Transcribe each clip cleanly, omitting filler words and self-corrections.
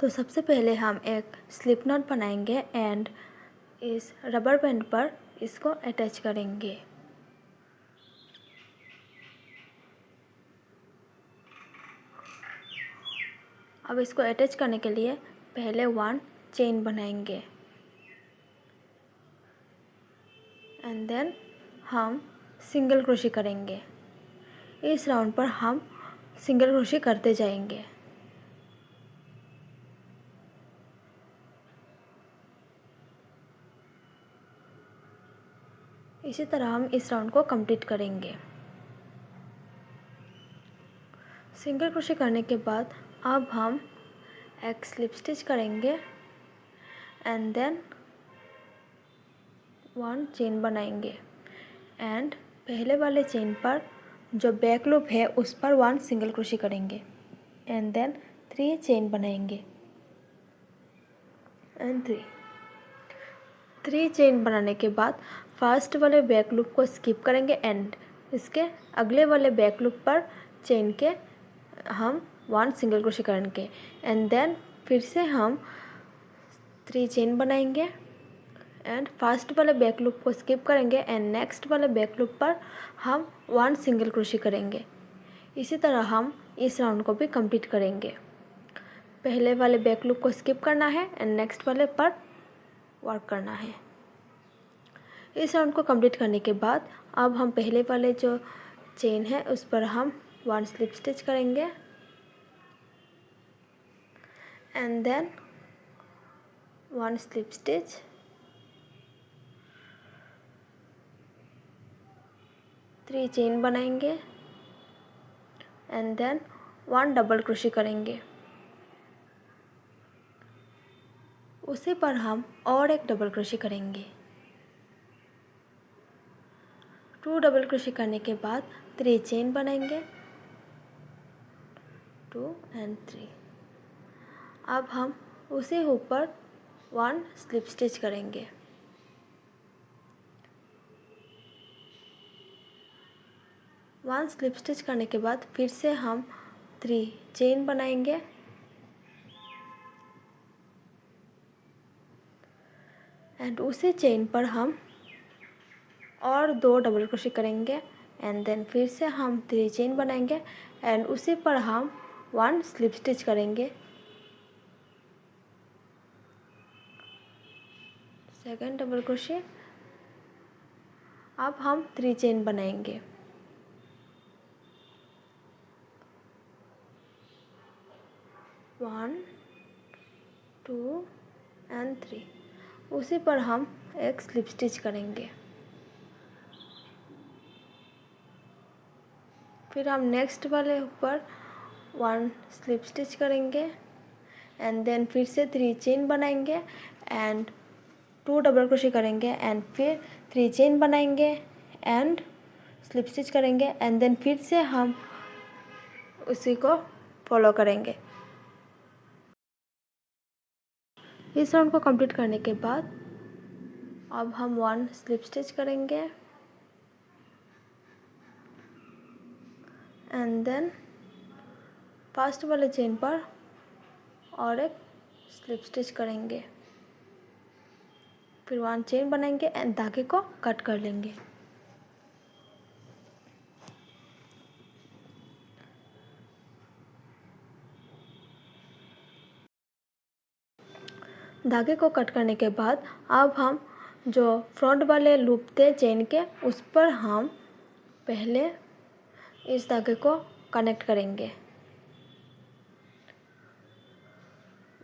तो सबसे पहले हम एक स्लिप नॉट बनाएंगे एंड इस रबर बैंड पर इसको अटैच करेंगे। अब इसको अटैच करने के लिए पहले 1 चेन बनाएंगे एंड देन हम सिंगल क्रोशे करेंगे। इस राउंड पर हम सिंगल क्रोशे करते जाएंगे। इसी तरह हम इस राउंड को कंप्लीट करेंगे। सिंगल क्रोशे करने के बाद अब हम एक स्लिप स्टिच करेंगे एंड देन 1 चेन बनाएंगे एंड पहले वाले चेन पर जो बैक लूप है उस पर 1 सिंगल क्रोशे करेंगे एंड देन 3 चेन बनाएंगे एंड 3 चेन बनाने के बाद फर्स्ट वाले बैक लूप को स्किप करेंगे एंड इसके अगले वाले बैक लूप पर चेन के हम 1 सिंगल क्रोशे करेंगे एंड देन फिर से हम 3 चेन बनाएंगे एंड फर्स्ट वाले बैक लूप को स्किप करेंगे एंड नेक्स्ट वाले बैक लूप पर हम 1 सिंगल क्रोशे करेंगे। इसी तरह हम इस राउंड को भी कंप्लीट करेंगे। पहले वाले बैक लूप को स्किप करना है एंड नेक्स्ट वाले पर वर्क करना है। इस राउंड को कंप्लीट करने के बाद अब हम पहले वाले जो चेन है उस पर हम 1 स्लिप स्टिच करेंगे and then 1 slip stitch, 3 chain बनाएंगे एंड देन 1 डबल क्रोशे करेंगे। उसी पर हम और एक डबल क्रोशे करेंगे। 2 डबल क्रोशे करने के बाद 3 चेन बनाएंगे 2 एंड 3। अब हम उसी हुक पर 1 स्लिप स्टिच करेंगे। वन स्लिप स्टिच करने के बाद फिर से हम 3 चेन बनाएंगे एंड उसी चेन पर हम और 2 डबल क्रोशे करेंगे एंड देन फिर से हम 3 चेन बनाएंगे एंड उसी पर हम 1 स्लिप स्टिच करेंगे। Second double crochet. अब हम 3 चेन बनाएंगे। 1 2 एंड 3। उसी पर हम एक स्लिप स्टिच करेंगे। फिर हम नेक्स्ट वाले ऊपर 1 स्लिप स्टिच करेंगे एंड देन फिर से 3 चेन बनाएंगे एंड 2 डबल क्रोशे करेंगे एंड फिर 3 चेन बनाएंगे एंड स्लिप स्टिच करेंगे एंड देन फिर से हम उसी को फॉलो करेंगे। इस राउंड को कंप्लीट करने के बाद अब हम 1 स्लिप स्टिच करेंगे एंड देन फर्स्ट वाले चेन पर और एक स्लिप स्टिच करेंगे। फिर 1 चेन बनाएंगे एंड धागे को कट कर लेंगे। धागे को कट करने के बाद अब हम जो फ्रंट वाले लूप थे चेन के उस पर हम पहले इस धागे को कनेक्ट करेंगे।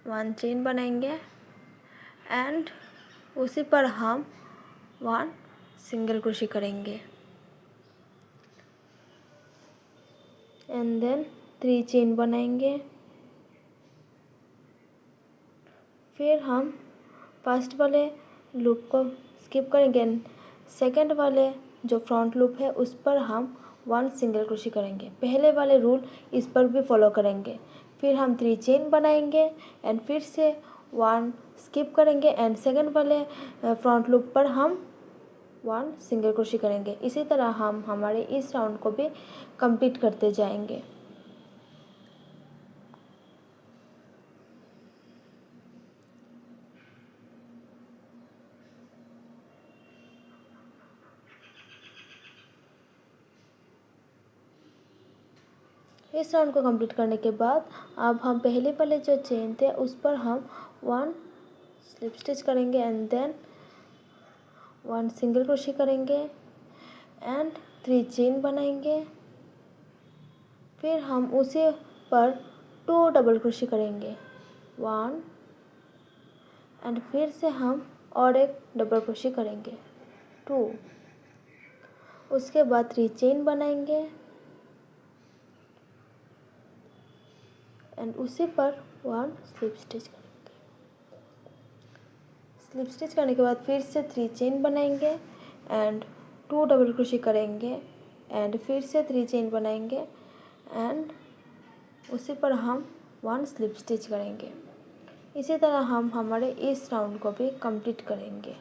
1 चेन बनाएंगे एंड उसी पर हम 1 सिंगल क्रोशे करेंगे एंड देन 3 चेन बनाएंगे। फिर हम फर्स्ट वाले लूप को स्किप करेंगे। सेकंड वाले जो फ्रंट लूप है उस पर हम 1 सिंगल क्रोशे करेंगे। पहले वाले रूल इस पर भी फॉलो करेंगे। फिर हम 3 चेन बनाएंगे एंड फिर से 1 स्किप करेंगे एंड सेकंड वाले फ्रंट लूप पर हम 1 सिंगल क्रोशे करेंगे। इसी तरह हम हमारे इस राउंड को भी कंप्लीट करते जाएंगे। इस राउंड को कंप्लीट करने के बाद अब हम पहले वाले जो चेन थे उस पर हम 1 स्लिप स्टिच करेंगे एंड देन 1 सिंगल क्रोशे करेंगे एंड 3 चेन बनाएंगे। फिर हम उसी पर 2 डबल क्रोशे करेंगे 1 एंड फिर से हम और एक डबल क्रोशे करेंगे 2। उसके बाद 3 चेन बनाएंगे एंड उसी पर 1 स्लिप स्टिच करेंगे। स्लिप स्टिच करने के बाद फिर से 3 चेन बनाएंगे एंड 2 डबल क्रोशे करेंगे एंड फिर से 3 चेन बनाएंगे एंड उसी पर हम 1 स्लिप स्टिच करेंगे। इसी तरह हम हमारे इस राउंड को भी कंप्लीट करेंगे।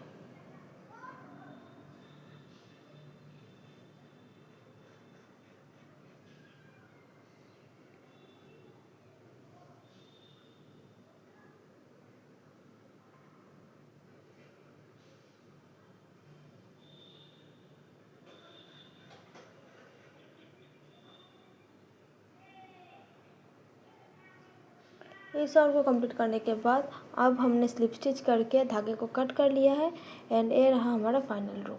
इस राउंड को कंप्लीट करने के बाद अब हमने स्लिप स्टिच करके धागे को कट कर लिया है एंड ये रहा हमारा फाइनल रो।